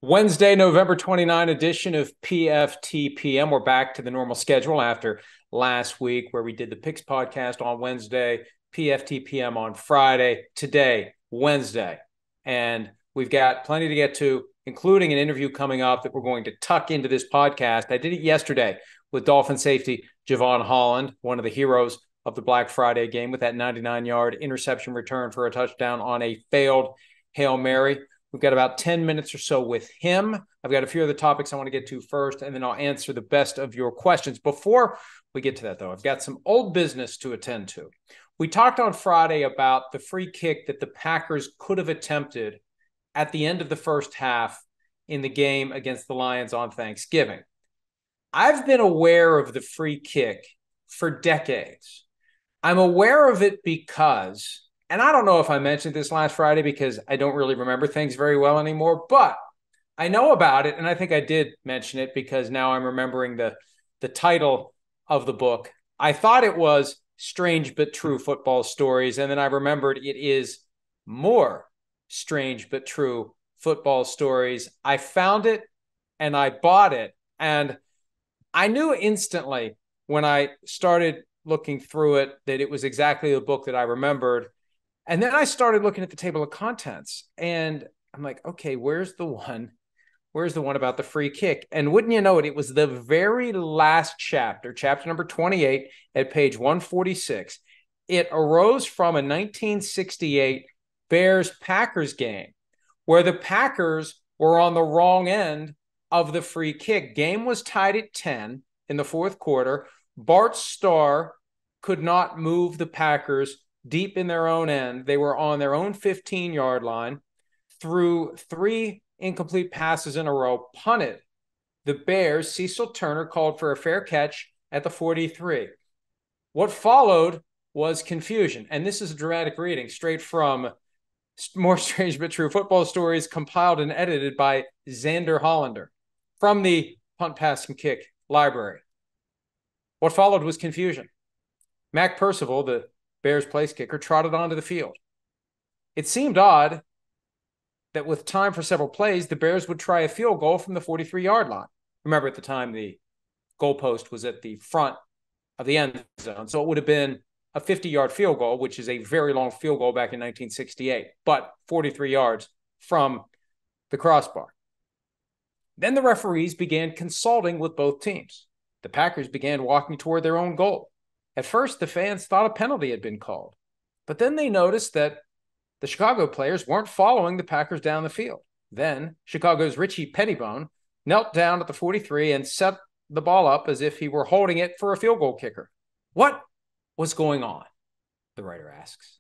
Wednesday, November 29 edition of PFT PM. We're back to the normal schedule after last week where we did the Picks podcast on Wednesday, PFT PM on Friday, today, Wednesday. And we've got plenty to get to, including an interview coming up that we're going to tuck into this podcast. I did it yesterday with Dolphin safety Jevon Holland, one of the heroes of the Black Friday game, with that 99-yard interception return for a touchdown on a failed Hail Mary. We've got about 10 minutes or so with him. I've got a few other topics I want to get to first, and then I'll answer the best of your questions. Before we get to that, though, I've got some old business to attend to. We talked on Friday about the free kick that the Packers could have attempted at the end of the first half in the game against the Lions on Thanksgiving. I've been aware of the free kick for decades. I'm aware of it because, and I don't know if I mentioned this last Friday because I don't really remember things very well anymore, but I know about it, and I think I did mention it because now I'm remembering the title of the book. I thought it was Strange But True Football Stories, and then I remembered it is More Strange But True Football Stories. I found it, and I bought it, and I knew instantly when I started looking through it that it was exactly the book that I remembered. And then I started looking at the table of contents and I'm like, okay, where's the one about the free kick? And wouldn't you know it, it was the very last chapter number 28 at page 146. It arose from a 1968 Bears-Packers game where the Packers were on the wrong end of the free kick. Game was tied at 10 in the fourth quarter. Bart Starr could not move the Packers deep in their own end. They were on their own 15-yard line, threw three incomplete passes in a row, punted. The Bears, Cecil Turner, called for a fair catch at the 43. What followed was confusion. And this is a dramatic reading straight from More Strange But True Football Stories, compiled and edited by Xander Hollander from the Punt, Pass, and Kick library. What followed was confusion. Mac Percival, the Bears place kicker, trotted onto the field. It seemed odd that with time for several plays, the Bears would try a field goal from the 43-yard line. Remember, at the time, the goalpost was at the front of the end zone, so it would have been a 50-yard field goal, which is a very long field goal back in 1968, but 43 yards from the crossbar. Then the referees began consulting with both teams. The Packers began walking toward their own goal. At first, the fans thought a penalty had been called, but then they noticed that the Chicago players weren't following the Packers down the field. Then Chicago's Richie Pettibone knelt down at the 43 and set the ball up as if he were holding it for a field goal kicker. What was going on? The writer asks.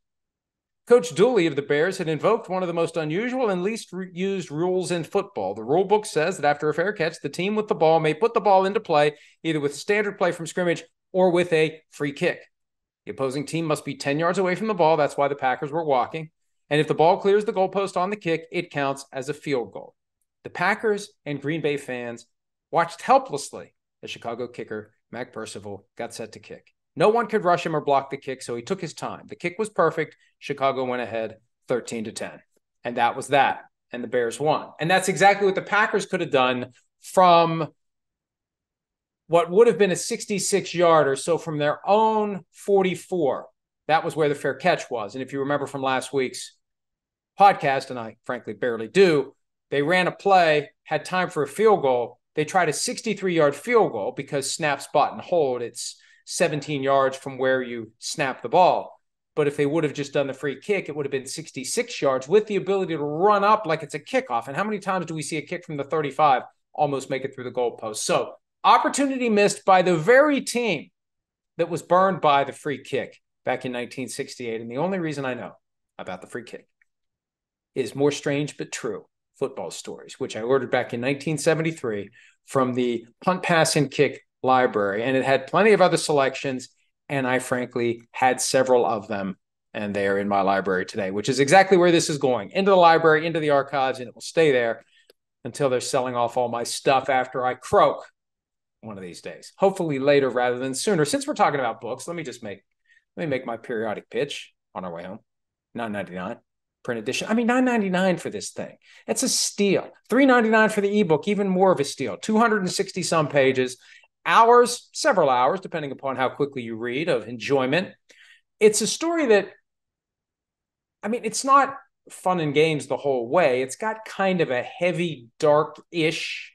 Coach Dooley of the Bears had invoked one of the most unusual and least used rules in football. The rule book says that after a fair catch, the team with the ball may put the ball into play, either with standard play from scrimmage or with a free kick. The opposing team must be 10 yards away from the ball. That's why the Packers were walking. And if the ball clears the goalpost on the kick, it counts as a field goal. The Packers and Green Bay fans watched helplessly as Chicago kicker Mac Percival got set to kick. No one could rush him or block the kick, so he took his time. The kick was perfect. Chicago went ahead 13-10. And that was that. And the Bears won. And that's exactly what the Packers could have done from what would have been a 66-yarder, so from their own 44. That was where the fair catch was. And if you remember from last week's podcast, and I frankly barely do, they ran a play, had time for a field goal. They tried a 63-yard field goal because snap, spot, and hold. It's 17 yards from where you snap the ball. But if they would have just done the free kick, it would have been 66 yards with the ability to run up like it's a kickoff. And how many times do we see a kick from the 35 almost make it through the goalpost? So opportunity missed by the very team that was burned by the free kick back in 1968. And the only reason I know about the free kick is More Strange But True Football Stories, which I ordered back in 1973 from the Punt, Pass, and Kick library. And it had plenty of other selections, and I frankly had several of them, and they are in my library today, which is exactly where this is going, into the library, into the archives, and it will stay there until they're selling off all my stuff after I croak one of these days, hopefully later rather than sooner. Since we're talking about books, let me make my periodic pitch on our way home. $9.99. print edition. I mean, $9.99 for this thing. It's a steal. $3.99 for the ebook, even more of a steal. 260 some pages, hours, several hours, depending upon how quickly you read, of enjoyment. It's a story that, I mean, it's not fun and games the whole way. It's got kind of a heavy, dark-ish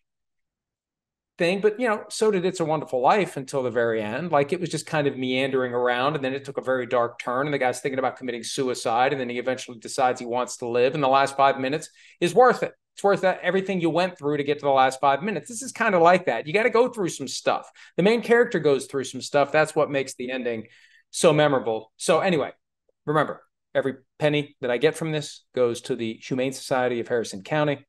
thing, but, you know, so did It's a Wonderful Life until the very end. Like, it was just kind of meandering around, and then it took a very dark turn, and the guy's thinking about committing suicide, and then he eventually decides he wants to live, and the last 5 minutes is worth it. It's worth that, everything you went through to get to the last 5 minutes. This is kind of like that. You got to go through some stuff. The main character goes through some stuff. That's what makes the ending so memorable. So anyway, remember, every penny that I get from this goes to the Humane Society of Harrison County.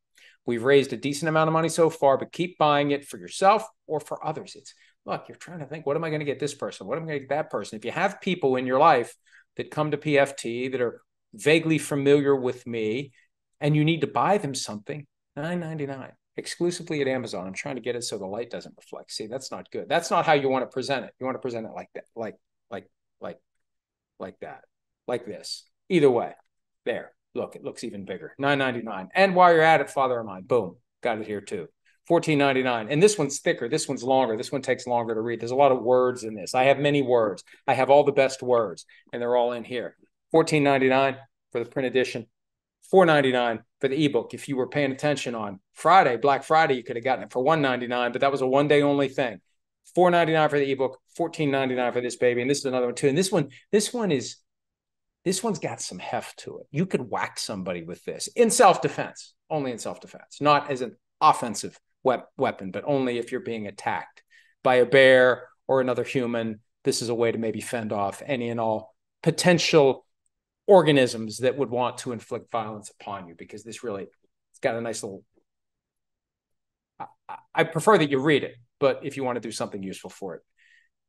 We've raised a decent amount of money so far, but keep buying it for yourself or for others. It's, look, you're trying to think, what am I going to get this person? What am I going to get that person? If you have people in your life that come to PFT that are vaguely familiar with me and you need to buy them something, $9.99 exclusively at Amazon. I'm trying to get it so the light doesn't reflect. See, that's not good. That's not how you want to present it. You want to present it like that, like that, like this. Either way, there. Look, it looks even bigger. $9.99. And while you're at it, Father of Mine, boom, got it here too. $14.99. And this one's thicker. This one's longer. This one takes longer to read. There's a lot of words in this. I have many words. I have all the best words, and they're all in here. $14.99 for the print edition. $4.99 for the ebook. If you were paying attention on Friday, Black Friday, you could have gotten it for $1.99, but that was a one-day only thing. $4.99 for the ebook. $14.99 for this baby. And this is another one too. And this one's got some heft to it. You could whack somebody with this in self-defense, only in self-defense, not as an offensive weapon, but only if you're being attacked by a bear or another human. This is a way to maybe fend off any and all potential organisms that would want to inflict violence upon you, because this really, it's got a nice little, I prefer that you read it, but if you want to do something useful for it,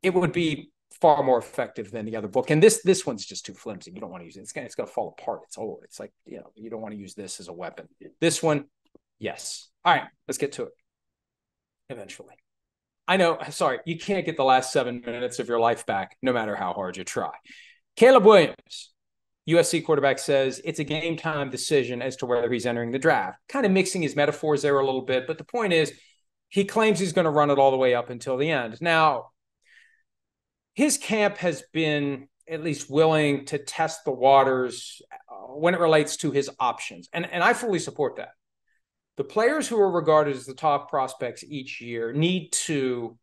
it would be far more effective than the other book. And this one's just too flimsy. You don't want to use it. It's going to fall apart. It's old. It's like, you know, you don't want to use this as a weapon. This one, yes. All right, let's get to it. Eventually. I know, sorry, you can't get the last 7 minutes of your life back, no matter how hard you try. Caleb Williams, USC quarterback, says it's a game time decision as to whether he's entering the draft. Kind of mixing his metaphors there a little bit, but the point is, he claims he's going to run it all the way up until the end. Now, his camp has been at least willing to test the waters when it relates to his options. And I fully support that. The players who are regarded as the top prospects each year need to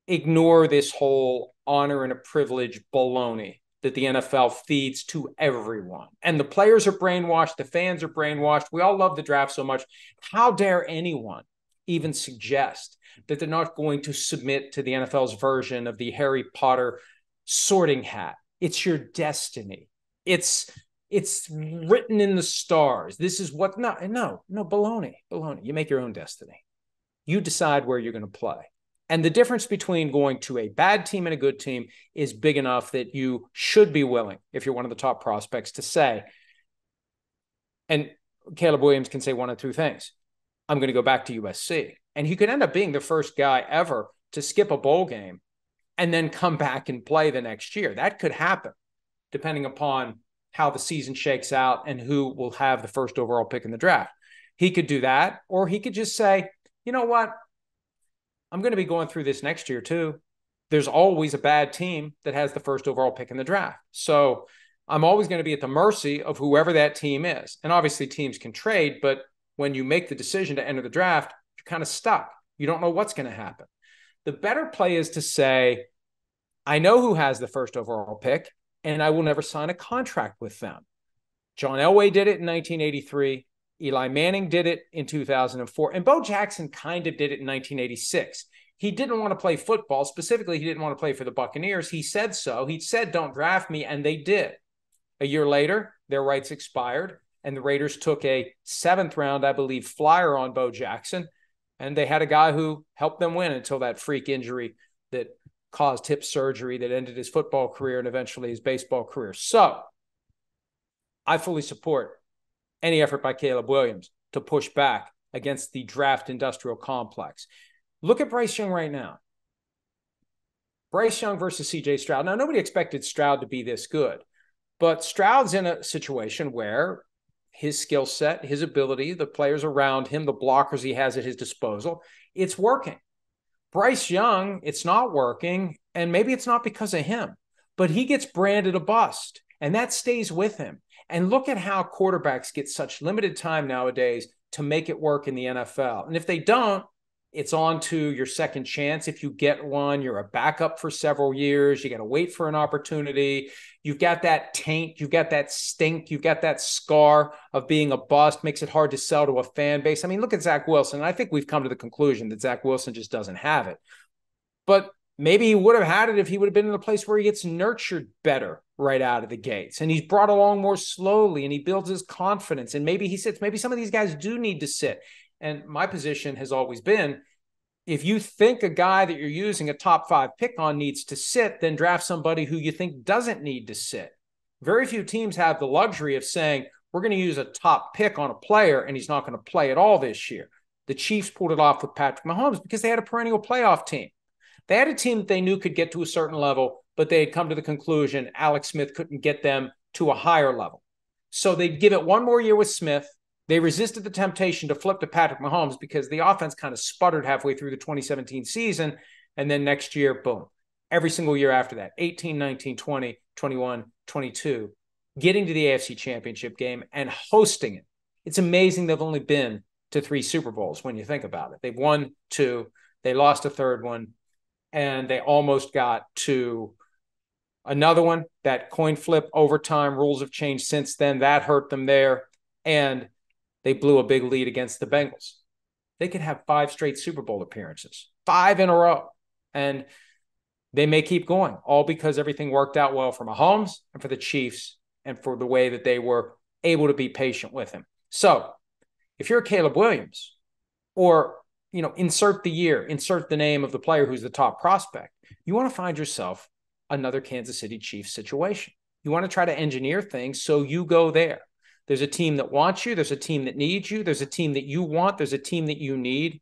ignore this whole honor and a privilege baloney that the NFL feeds to everyone. And the players are brainwashed. The fans are brainwashed. We all love the draft so much. How dare anyone even suggest that they're not going to submit to the NFL's version of the Harry Potter sorting hat? It's your destiny. It's written in the stars. This is what, no, baloney. You make your own destiny. You decide where you're going to play. And the difference between going to a bad team and a good team is big enough that you should be willing, if you're one of the top prospects, to say, and Caleb Williams can say one of two things: I'm going to go back to USC. And he could end up being the first guy ever to skip a bowl game and then come back and play the next year. That could happen, depending upon how the season shakes out and who will have the first overall pick in the draft. He could do that, or he could just say, you know what? I'm going to be going through this next year too. There's always a bad team that has the first overall pick in the draft. So I'm always going to be at the mercy of whoever that team is. And obviously teams can trade, but when you make the decision to enter the draft, you're kind of stuck. You don't know what's going to happen. The better play is to say, I know who has the first overall pick, and I will never sign a contract with them. John Elway did it in 1983. Eli Manning did it in 2004. And Bo Jackson kind of did it in 1986. He didn't want to play football. Specifically, he didn't want to play for the Buccaneers. He said so. He said, don't draft me, and they did. A year later, their rights expired, and the Raiders took a 7th round, I believe, flyer on Bo Jackson, and they had a guy who helped them win until that freak injury that caused hip surgery that ended his football career and eventually his baseball career. So I fully support any effort by Caleb Williams to push back against the draft industrial complex. Look at Bryce Young right now. Bryce Young versus CJ Stroud. Now, nobody expected Stroud to be this good, but Stroud's in a situation where his skill set, his ability, the players around him, the blockers he has at his disposal, it's working. Bryce Young, it's not working, and maybe it's not because of him, but he gets branded a bust, and that stays with him. And look at how quarterbacks get such limited time nowadays to make it work in the NFL. And if they don't, it's on to your second chance. If you get one, you're a backup for several years. You got to wait for an opportunity. You've got that taint. You've got that stink. You've got that scar of being a bust. Makes it hard to sell to a fan base. I mean, look at Zach Wilson. I think we've come to the conclusion that Zach Wilson just doesn't have it. But maybe he would have had it if he would have been in a place where he gets nurtured better right out of the gates. And he's brought along more slowly, and he builds his confidence. And maybe he sits. Maybe some of these guys do need to sit. And my position has always been, if you think a guy that you're using a top 5 pick on needs to sit, then draft somebody who you think doesn't need to sit. Very few teams have the luxury of saying, we're going to use a top pick on a player and he's not going to play at all this year. The Chiefs pulled it off with Patrick Mahomes because they had a perennial playoff team. They had a team that they knew could get to a certain level, but they had come to the conclusion Alex Smith couldn't get them to a higher level. So they'd give it one more year with Smith. They resisted the temptation to flip to Patrick Mahomes because the offense kind of sputtered halfway through the 2017 season. And then next year, boom, every single year after that, 18, 19, 20, 21, 22, getting to the AFC Championship game and hosting it. It's amazing they've only been to 3 Super Bowls when you think about it. They've won 2, they lost a third one, and they almost got to another one. That coin flip overtime, rules have changed since then. That hurt them there. And they blew a big lead against the Bengals. They could have 5 straight Super Bowl appearances, 5 in a row. And they may keep going, all because everything worked out well for Mahomes and for the Chiefs and for the way that they were able to be patient with him. So if you're Caleb Williams, or, insert the year, insert the name of the player who's the top prospect, you want to find yourself another Kansas City Chiefs situation. You want to try to engineer things so you go there. There's a team that wants you. There's a team that needs you. There's a team that you want. There's a team that you need.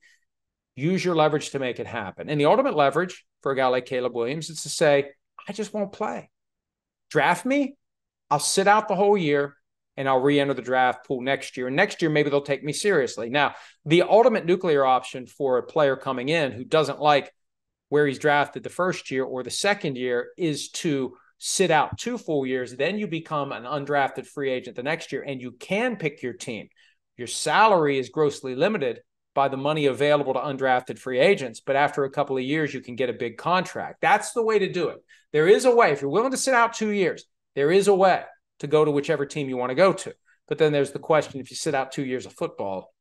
Use your leverage to make it happen. And the ultimate leverage for a guy like Caleb Williams is to say, I just won't play. Draft me. I'll sit out the whole year, and I'll re-enter the draft pool next year. And next year, maybe they'll take me seriously. Now, the ultimate nuclear option for a player coming in who doesn't like where he's drafted the first year or the second year is to sit out 2 full years, then you become an undrafted free agent the next year, and you can pick your team. Your salary is grossly limited by the money available to undrafted free agents, but after a couple of years, you can get a big contract. That's the way to do it. There is a way. If you're willing to sit out 2 years, there is a way to go to whichever team you want to go to. But then there's the question, if you sit out 2 years of football,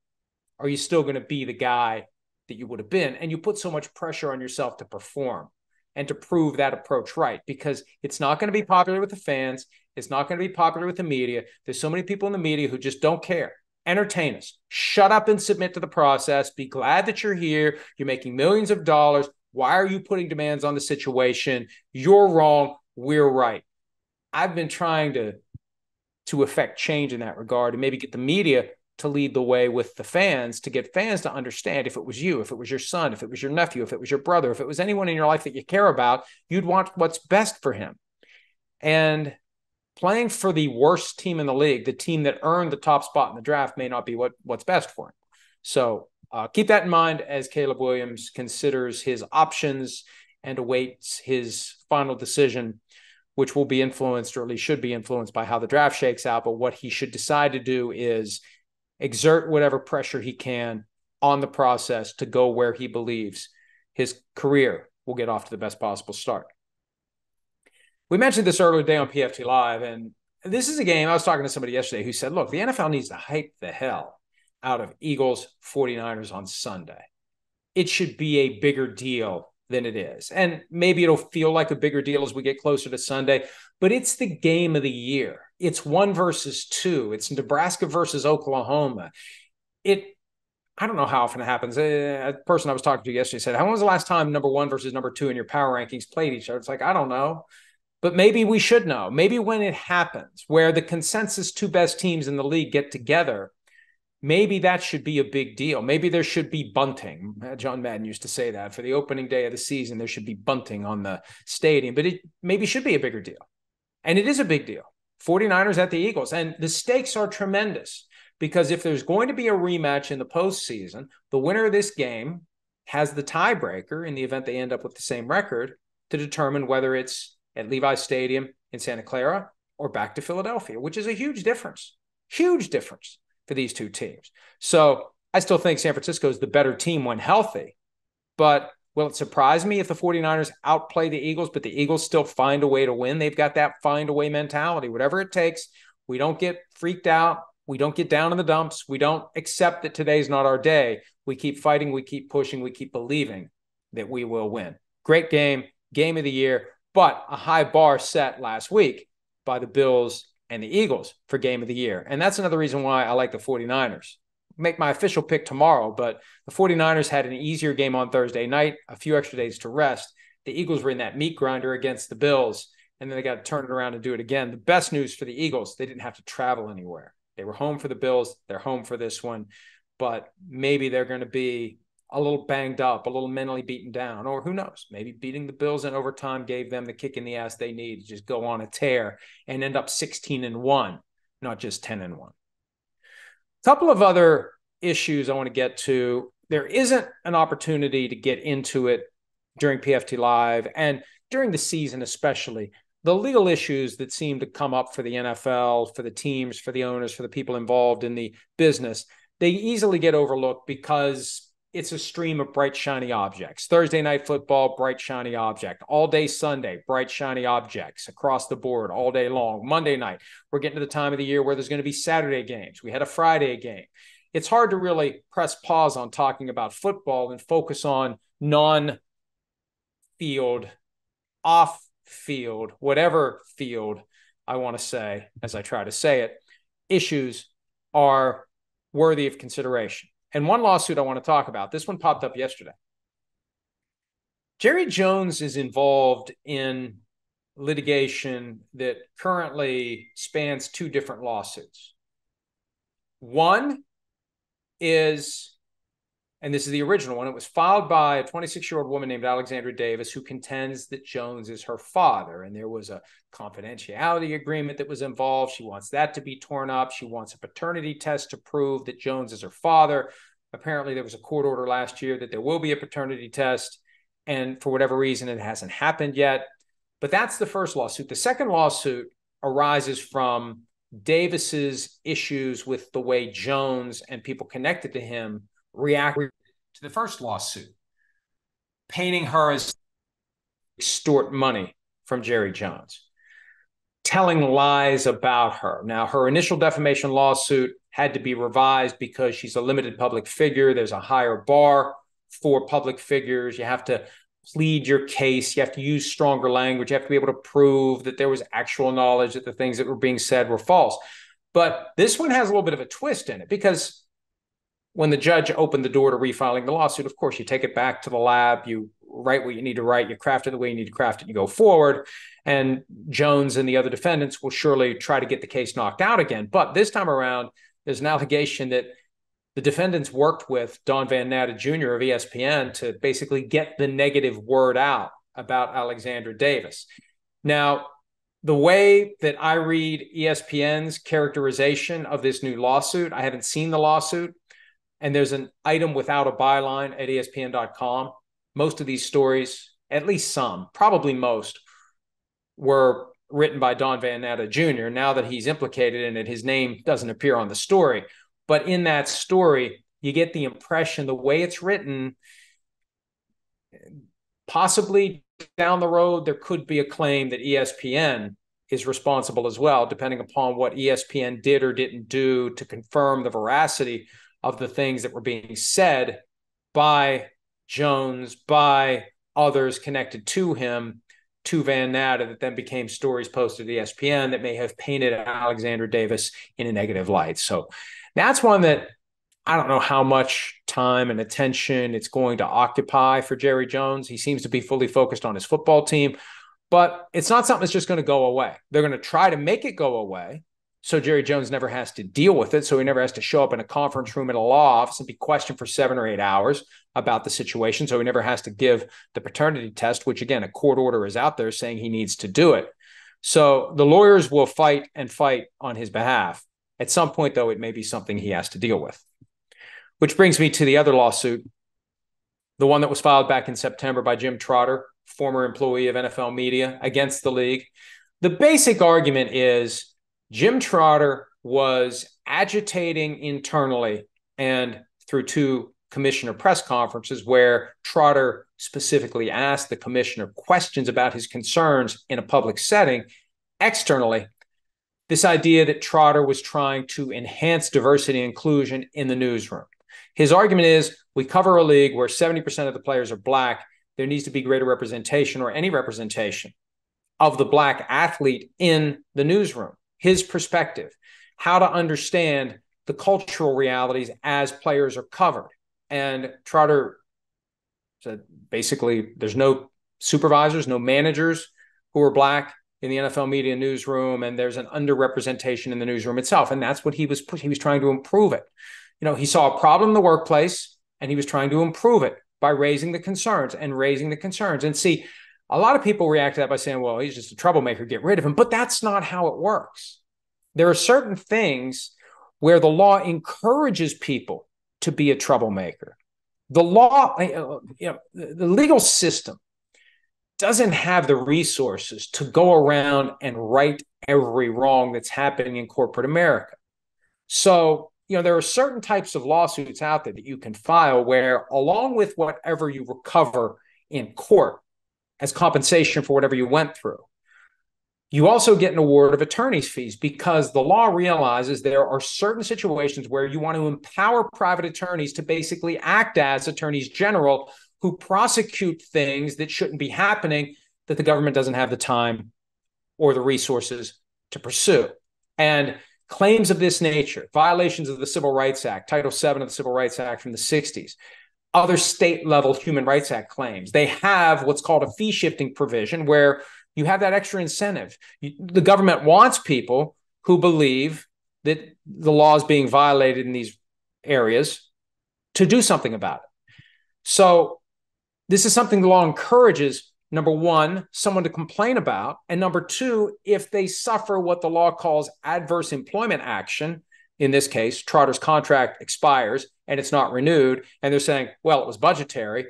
are you still going to be the guy that you would have been? And you put so much pressure on yourself to perform and to prove that approach right, because it's not going to be popular with the fans. It's not going to be popular with the media. There's so many people in the media who just don't care. Entertain us. Shut up and submit to the process. Be glad that you're here. You're making millions of dollars. Why are you putting demands on the situation? You're wrong. We're right. I've been trying to affect change in that regard and maybe get the media to lead the way with the fans, to get fans to understand if it was you, if it was your son, if it was your nephew, if it was your brother, if it was anyone in your life that you care about, you'd want what's best for him. And playing for the worst team in the league, the team that earned the top spot in the draft, may not be what's best for him. So keep that in mind as Caleb Williams considers his options and awaits his final decision, which will be influenced, or at least should be influenced, by how the draft shakes out. But what he should decide to do is exert whatever pressure he can on the process to go where he believes his career will get off to the best possible start. We mentioned this earlier today on PFT Live, and this is a game. I was talking to somebody yesterday who said, look, the NFL needs to hype the hell out of Eagles 49ers on Sunday. It should be a bigger deal than it is. And maybe it'll feel like a bigger deal as we get closer to Sunday, but it's the game of the year. It's 1 versus 2. It's Nebraska versus Oklahoma. I don't know how often it happens. A person I was talking to yesterday said, when was the last time number 1 versus number 2 in your power rankings played each other? It's like, I don't know. But maybe we should know. Maybe when it happens, where the consensus 2 best teams in the league get together, maybe that should be a big deal. Maybe there should be bunting. John Madden used to say that. For the opening day of the season, there should be bunting on the stadium. But it maybe should be a bigger deal. And it is a big deal 49ers at the Eagles. And the stakes are tremendous because if there's going to be a rematch in the postseason, the winner of this game has the tiebreaker in the event they end up with the same record to determine whether it's at Levi Stadium in Santa Clara or back to Philadelphia, which is a huge difference for these two teams. So I still think San Francisco is the better team when healthy, but will it surprise me if the 49ers outplay the Eagles, but the Eagles still find a way to win? They've got that find a way mentality. Whatever it takes, we don't get freaked out. We don't get down in the dumps. We don't accept that today's not our day. We keep fighting. We keep pushing. We keep believing that we will win. Great game of the year, but a high bar set last week by the Bills and the Eagles for game of the year. And that's another reason why I like the 49ers. Make my official pick tomorrow, but the 49ers had an easier game on Thursday night, a few extra days to rest. The Eagles were in that meat grinder against the Bills, and then they got to turn it around and do it again. The best news for the Eagles, they didn't have to travel anywhere. They were home for the Bills. They're home for this one, but maybe they're going to be a little banged up, a little mentally beaten down, or who knows, maybe beating the Bills in overtime gave them the kick in the ass they need to just go on a tear and end up 16-1, not just 10-1. Couple of other issues I want to get to. There isn't an opportunity to get into it during PFT Live and during the season, especially the legal issues that seem to come up for the NFL, for the teams, for the owners, for the people involved in the business. They easily get overlooked because it's a stream of bright, shiny objects. Thursday night football, bright, shiny object. All day Sunday, bright, shiny objects across the board all day long. Monday night, we're getting to the time of the year where there's going to be Saturday games. We had a Friday game. It's hard to really press pause on talking about football and focus on non-field, off-field, whatever field I want to say as I try to say it, issues are worthy of consideration. And one lawsuit I want to talk about, this one popped up yesterday. Jerry Jones is involved in litigation that currently spans two different lawsuits. One is, and this is the original one, it was filed by a 26-year-old woman named Alexandra Davis who contends that Jones is her father. And there was a confidentiality agreement that was involved. She wants that to be torn up. She wants a paternity test to prove that Jones is her father. Apparently, there was a court order last year that there will be a paternity test. And for whatever reason, it hasn't happened yet. But that's the first lawsuit. The second lawsuit arises from Davis's issues with the way Jones and people connected to him reacted to the first lawsuit, painting her as extort money from Jerry Jones, telling lies about her. Now, her initial defamation lawsuit had to be revised because she's a limited public figure. There's a higher bar for public figures. You have to plead your case. You have to use stronger language. You have to be able to prove that there was actual knowledge that the things that were being said were false. But this one has a little bit of a twist in it because when the judge opened the door to refiling the lawsuit, of course, you take it back to the lab, you write what you need to write, you craft it the way you need to craft it, you go forward, and Jones and the other defendants will surely try to get the case knocked out again. But this time around, there's an allegation that the defendants worked with Don Van Natta Jr. of ESPN to basically get the negative word out about Alexandra Davis. Now, the way that I read ESPN's characterization of this new lawsuit, I haven't seen the lawsuit, and there's an item without a byline at ESPN.com. Most of these stories, at least some, probably most, were written by Don Van Natta Jr. Now that he's implicated in it, his name doesn't appear on the story. But in that story, you get the impression, the way it's written, possibly down the road, there could be a claim that ESPN is responsible as well, depending upon what ESPN did or didn't do to confirm the veracity of the things that were being said by Jones, by others connected to him, to Van Natta, that then became stories posted to ESPN that may have painted Alexandra Davis in a negative light. So that's one that I don't know how much time and attention it's going to occupy for Jerry Jones. He seems to be fully focused on his football team, but it's not something that's just going to go away. They're going to try to make it go away so Jerry Jones never has to deal with it, so he never has to show up in a conference room at a law office and be questioned for 7 or 8 hours about the situation, so he never has to give the paternity test, which, again, a court order is out there saying he needs to do it. So the lawyers will fight and fight on his behalf. At some point, though, it may be something he has to deal with. Which brings me to the other lawsuit, the one that was filed back in September by Jim Trotter, former employee of NFL Media, against the league. The basic argument is Jim Trotter was agitating internally and through two commissioner press conferences where Trotter specifically asked the commissioner questions about his concerns in a public setting. Externally, this idea that Trotter was trying to enhance diversity and inclusion in the newsroom. His argument is, we cover a league where 70% of the players are Black. There needs to be greater representation, or any representation, of the Black athlete in the newsroom. His perspective, how to understand the cultural realities as players are covered. And Trotter said, basically, there's no supervisors, no managers who are Black in the NFL media newsroom, and there's an underrepresentation in the newsroom itself. And that's what he was trying to improve it. You know, he saw a problem in the workplace, and he was trying to improve it by raising the concerns. And see, a lot of people react to that by saying, well, he's just a troublemaker, get rid of him. But that's not how it works. There are certain things where the law encourages people to be a troublemaker. The law, the legal system doesn't have the resources to go around and right every wrong that's happening in corporate America. So, there are certain types of lawsuits out there that you can file where, along with whatever you recover in court as compensation for whatever you went through, you also get an award of attorney's fees, because the law realizes there are certain situations where you want to empower private attorneys to basically act as attorneys general who prosecute things that shouldn't be happening, that the government doesn't have the time or the resources to pursue. And claims of this nature, violations of the Civil Rights Act, Title VII of the Civil Rights Act from the 60s, other state-level Human Rights Act claims, they have what's called a fee-shifting provision where you have that extra incentive. The government wants people who believe that the law is being violated in these areas to do something about it. So this is something the law encourages, number one, someone to complain about, and number two, if they suffer what the law calls adverse employment action, in this case, Trotter's contract expires and it's not renewed, and they're saying, well, it was budgetary,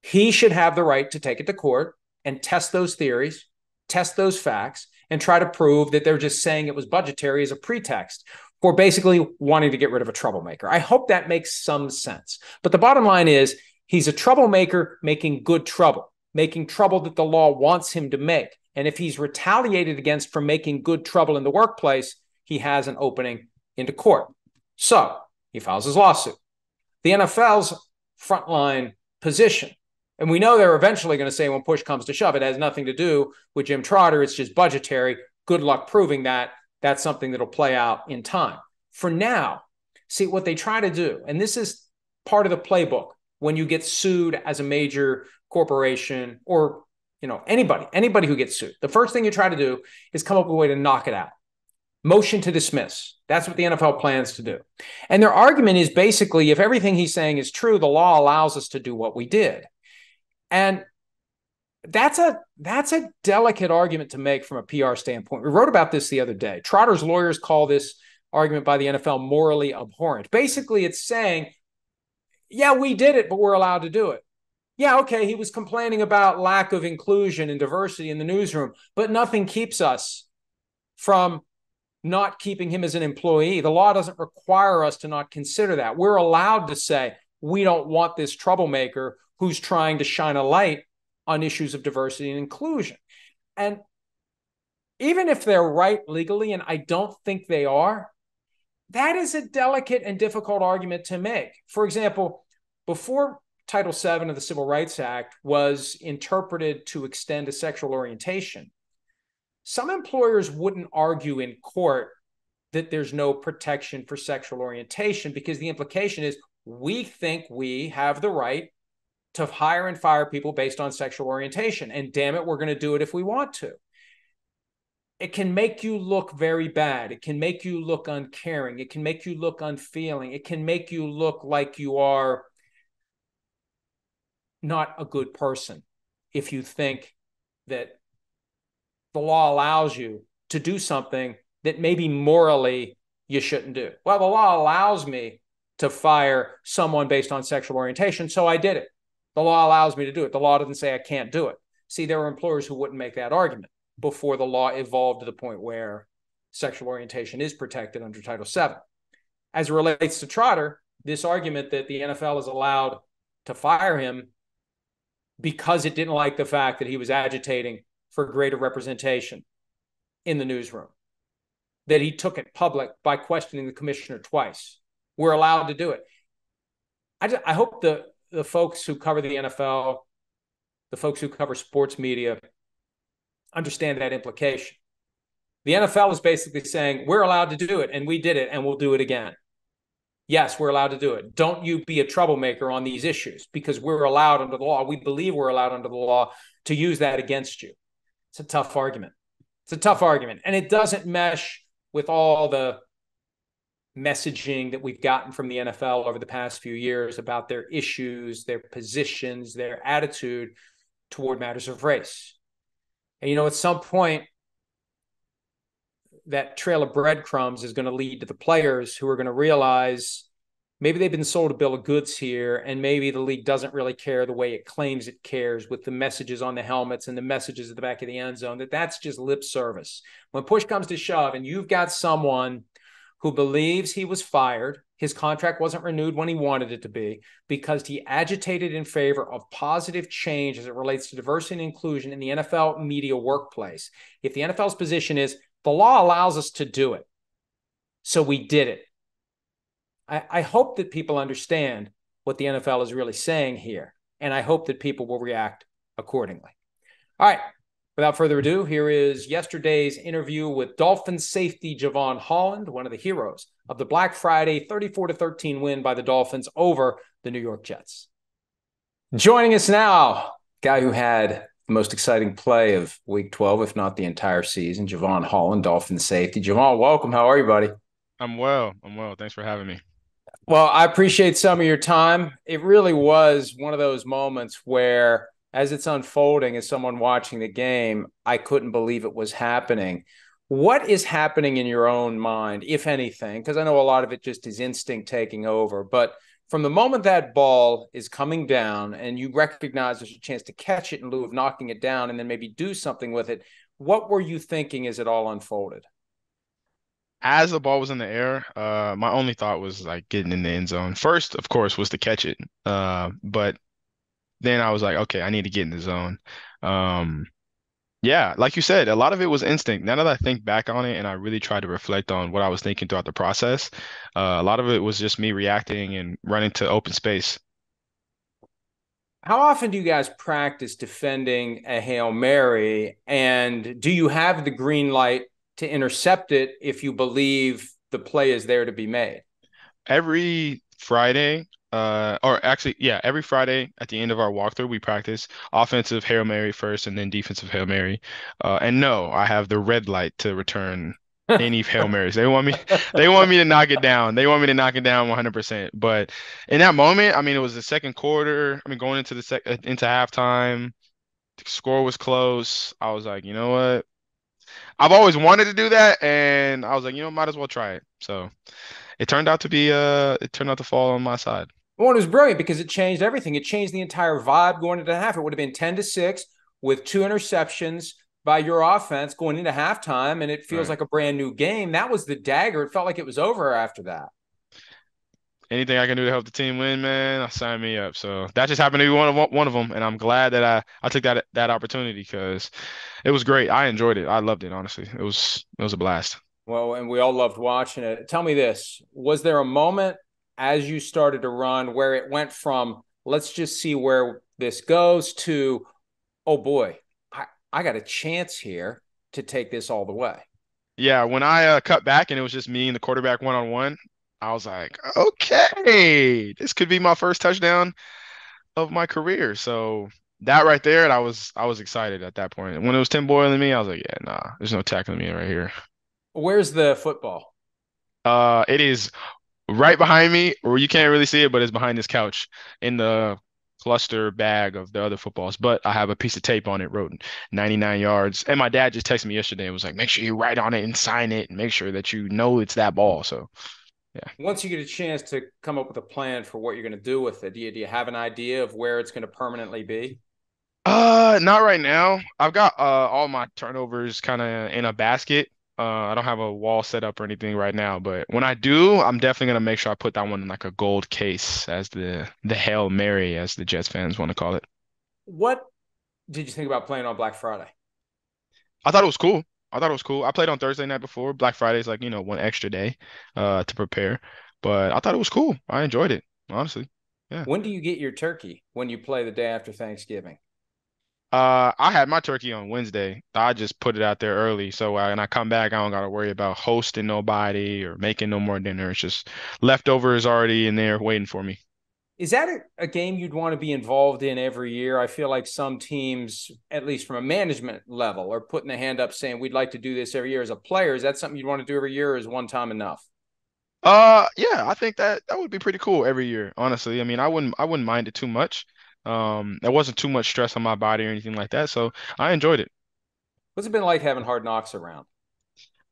he should have the right to take it to court and test those theories, test those facts, and try to prove that they're just saying it was budgetary as a pretext for basically wanting to get rid of a troublemaker. I hope that makes some sense. But the bottom line is, he's a troublemaker making good trouble, making trouble that the law wants him to make. And if he's retaliated against for making good trouble in the workplace, he has an opening into court. So he files his lawsuit. The NFL's frontline position, and we know they're eventually going to say when push comes to shove, it has nothing to do with Jim Trotter, it's just budgetary. Good luck proving that. That's something that'll play out in time. For now, see what they try to do, and this is part of the playbook when you get sued as a major corporation, or anybody who gets sued. The first thing you try to do is come up with a way to knock it out. Motion to dismiss. That's what the NFL plans to do. And their argument is basically, if everything he's saying is true, the law allows us to do what we did. And that's a delicate argument to make from a PR standpoint. We wrote about this the other day. Trotter's lawyers call this argument by the NFL morally abhorrent. Basically, it's saying, yeah, we did it, but we're allowed to do it. Yeah, okay, he was complaining about lack of inclusion and diversity in the newsroom, but nothing keeps us from not keeping him as an employee. The law doesn't require us to not consider that. We're allowed to say, we don't want this troublemaker who's trying to shine a light on issues of diversity and inclusion. And even if they're right legally, and I don't think they are, that is a delicate and difficult argument to make. For example, before Title VII of the Civil Rights Act was interpreted to extend to sexual orientation, some employers wouldn't argue in court that there's no protection for sexual orientation, because the implication is we think we have the right to hire and fire people based on sexual orientation. And damn it, we're going to do it if we want to. It can make you look very bad. It can make you look uncaring. It can make you look unfeeling. It can make you look like you are not a good person if you think that the law allows you to do something that maybe morally you shouldn't do. Well, the law allows me to fire someone based on sexual orientation, so I did it. The law allows me to do it. The law doesn't say I can't do it. See, there were employers who wouldn't make that argument before the law evolved to the point where sexual orientation is protected under Title VII. As it relates to Trotter, this argument that the NFL is allowed to fire him because it didn't like the fact that he was agitating for greater representation in the newsroom, that he took it public by questioning the commissioner twice. We're allowed to do it. I hope the folks who cover the NFL, the folks who cover sports media, understand that implication. The NFL is basically saying, we're allowed to do it, and we did it, and we'll do it again. Yes, we're allowed to do it. Don't you be a troublemaker on these issues, because we're allowed under the law. We believe we're allowed under the law to use that against you. It's a tough argument. It's a tough argument. And it doesn't mesh with all the messaging that we've gotten from the NFL over the past few years about their issues, their positions, their attitude toward matters of race. And, at some point, that trail of breadcrumbs is going to lead to the players who are going to realize maybe they've been sold a bill of goods here, and maybe the league doesn't really care the way it claims it cares with the messages on the helmets and the messages at the back of the end zone, that's just lip service. When push comes to shove and you've got someone who believes he was fired, his contract wasn't renewed when he wanted it to be, because he agitated in favor of positive change as it relates to diversity and inclusion in the NFL media workplace. If the NFL's position is the law allows us to do it, so we did it, I hope that people understand what the NFL is really saying here, and I hope that people will react accordingly. All right, without further ado, here is yesterday's interview with Dolphins safety Jevon Holland, one of the heroes of the Black Friday 34-13 win by the Dolphins over the New York Jets. Joining us now, guy who had the most exciting play of Week 12, if not the entire season, Jevon Holland, Dolphins safety. Jevon, welcome. How are you, buddy? I'm well. Thanks for having me. Well, I appreciate some of your time. It really was one of those moments where, as it's unfolding, as someone watching the game, I couldn't believe it was happening. What is happening in your own mind, if anything? Because I know a lot of it just is instinct taking over. But from the moment that ball is coming down and you recognize there's a chance to catch it in lieu of knocking it down and then maybe do something with it, what were you thinking as it all unfolded? As the ball was in the air, my only thought was like getting in the end zone. First, of course, was to catch it. But then I was like, okay, I need to get in the zone. Yeah, like you said, a lot of it was instinct. Now that I think back on it and I really try to reflect on what I was thinking throughout the process, a lot of it was just me reacting and running to open space. How often do you guys practice defending a Hail Mary? And do you have the green light to intercept it if you believe the play is there to be made? Every Friday, every Friday at the end of our walkthrough, we practice offensive Hail Mary first and then defensive Hail Mary. And no, I have the red light to return any Hail Marys. They want me to knock it down. They want me to knock it down 100%. But in that moment, I mean, it was the second quarter. I mean, going into into halftime, the score was close. I was like, you know what? I've always wanted to do that, and I was like, might as well try it. So it turned out to fall on my side. Well, it was brilliant because it changed everything. It changed the entire vibe going into half. It would have been 10-6 with 2 interceptions by your offense going into halftime, and it feels Right. like a brand new game. That was the dagger. It felt like it was over after that. Anything I can do to help the team win, man, sign me up. So that just happened to be one of them, and I'm glad that I took that opportunity because it was great. I enjoyed it. I loved it, honestly. It was a blast. Well, and we all loved watching it. Tell me this. Was there a moment as you started to run where it went from, let's just see where this goes, to, oh boy, I got a chance here to take this all the way? Yeah, when I cut back and it was just me and the quarterback one-on-one, I was like, okay, this could be my first touchdown of my career. So that right there, and I was excited at that point. When it was Tim Boyle and me, I was like, yeah, nah, there's no tackling me right here. Where's the football? It is right behind me, or you can't really see it, but it's behind this couch in the cluster bag of the other footballs, but I have a piece of tape on it, wrote 99 yards. And my dad just texted me yesterday and was like, make sure you write on it and sign it and make sure that you know it's that ball. So, yeah. Once you get a chance to come up with a plan for what you're going to do with it, do you have an idea of where it's going to permanently be? Not right now. I've got all my turnovers kind of in a basket. I don't have a wall set up or anything right now, but when I do, I'm definitely gonna make sure I put that one in like a gold case as the Hail Mary, as the Jets fans want to call it. What did you think about playing on Black Friday? I thought it was cool. I thought it was cool. I played on Thursday night before. Black Friday is like, one extra day to prepare. But I thought it was cool. I enjoyed it, honestly. Yeah. When do you get your turkey? When you play the day after Thanksgiving? I had my turkey on Wednesday. I just put it out there early, so when I come back, I don't gotta worry about hosting nobody or making no more dinner. It's just leftovers already in there waiting for me. Is that a game you'd want to be involved in every year? I feel like some teams, at least from a management level, are putting the hand up saying we'd like to do this every year. As a player, is that something you'd want to do every year, or is one time enough? Yeah, I think that would be pretty cool every year, honestly. I mean, I wouldn't mind it too much. There wasn't too much stress on my body or anything like that, so I enjoyed it. What's it been like having Hard Knocks around?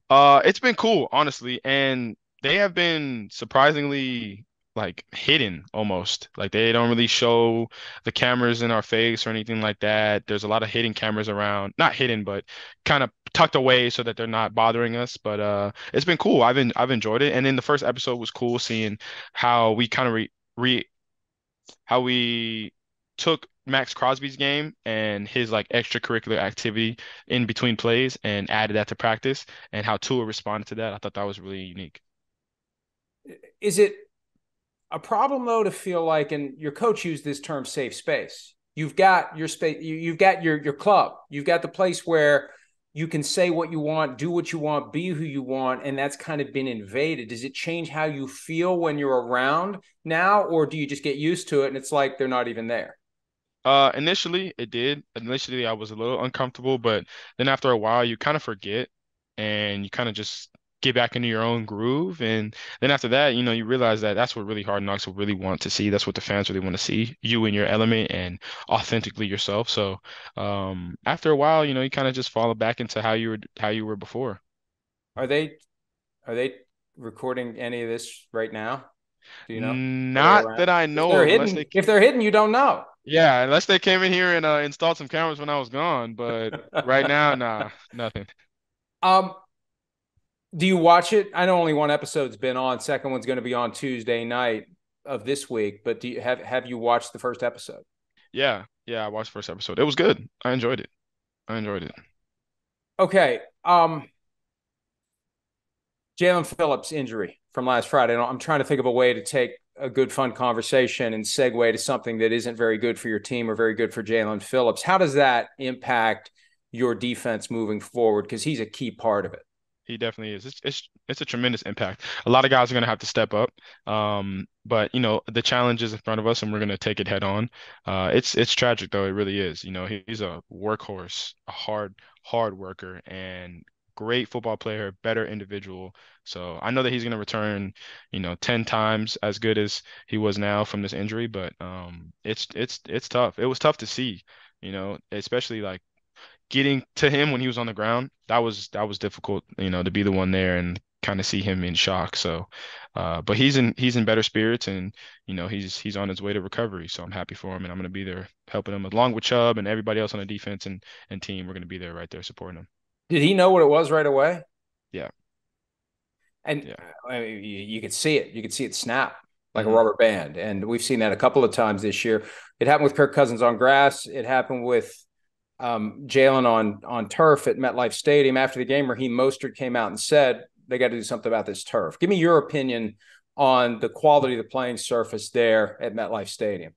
It's been cool, honestly, and they have been surprisingly like hidden almost. Like they don't really show the cameras in our face or anything like that. There's a lot of hidden cameras around, not hidden, but kind of tucked away so that they're not bothering us. But it's been cool. I've enjoyed it. And then the first episode was cool seeing how we kind of re how we took Max Crosby's game and his like extracurricular activity in between plays and added that to practice and how Tua responded to that. I thought that was really unique. Is it a problem though to feel like, and your coach used this term, safe space? You've got your space, you've got your club, you've got the place where you can say what you want, do what you want, be who you want, and that's kind of been invaded. Does it change how you feel when you're around now, or do you just get used to it and it's like they're not even there? Initially it did. Initially I was a little uncomfortable, but then after a while you kind of forget and you kind of just get back into your own groove. And then after that, you realize that that's what really Hard Knocks will really want to see. That's what the fans really want to see, you in your element and authentically yourself. So after a while, you kind of just fall back into how you were before. Are they are they recording any of this right now? Do you know? Are they Not that around? I If know they're of, unless hidden, they, if they're hidden, you don't know. yeah, unless they came in here and installed some cameras when I was gone. But right now, nah, nothing. um, do you watch it? I know only one episode's been on. Second one's going to be on Tuesday night of this week. But do you have you watched the first episode? Yeah, yeah, I watched the first episode. It was good. I enjoyed it. I enjoyed it. Okay. Jalen Phillips injury from last Friday. I'm trying to think of a way to take a good, fun conversation and segue to something that isn't very good for your team or very good for Jalen Phillips. How does that impact your defense moving forward? Because he's a key part of it. He definitely is. It's a tremendous impact. A lot of guys are going to have to step up. But the challenge is in front of us, and we're going to take it head on. It's tragic though. It really is. He's a workhorse, a hard worker, and great football player, better individual. So I know that he's going to return, 10 times as good as he was now from this injury. But it's tough. It was tough to see, especially like getting to him when he was on the ground. That was difficult, to be the one there and kind of see him in shock. So, but he's in better spirits and he's on his way to recovery. So I'm happy for him and I'm going to be there helping him along with Chubb and everybody else on the defense and team. We're going to be there right there supporting him. Did he know what it was right away? Yeah, And yeah. I mean, you could see it. You could see it snap like a Hmm. rubber band. And we've seen that a couple of times this year. It happened with Kirk Cousins on grass. It happened with Jalen on turf at MetLife Stadium. After the game, Raheem Mostert came out and said they got to do something about this turf. Give me your opinion on the quality of the playing surface there at MetLife Stadium.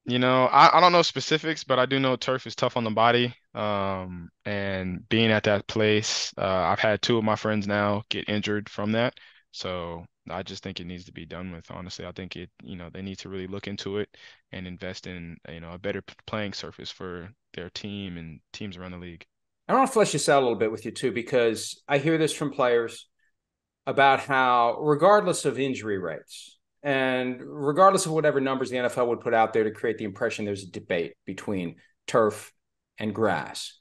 I don't know specifics, but I do know turf is tough on the body. And being at that place, I've had two of my friends now get injured from that. So I just think it needs to be done with, honestly. I think they need to really look into it and invest in, a better playing surface for their team and teams around the league. I want to flesh this out a little bit with you too, because I hear this from players about how, regardless of injury rates, And regardless of whatever numbers the NFL would put out there to create the impression there's a debate between turf and grass,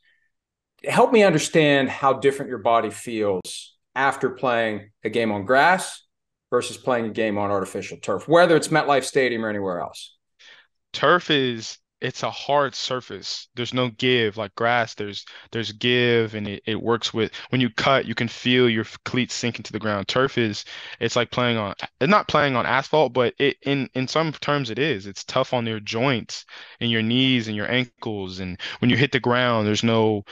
help me understand how different your body feels after playing a game on grass versus playing a game on artificial turf, whether it's MetLife Stadium or anywhere else. Turf is it's a hard surface. There's no give like grass. There's give and it works with when you cut, you can feel your cleats sink into the ground. Turf is it's like playing on it's not playing on asphalt, but it in some terms it is. It's tough on your joints and your knees and your ankles. And when you hit the ground, there's no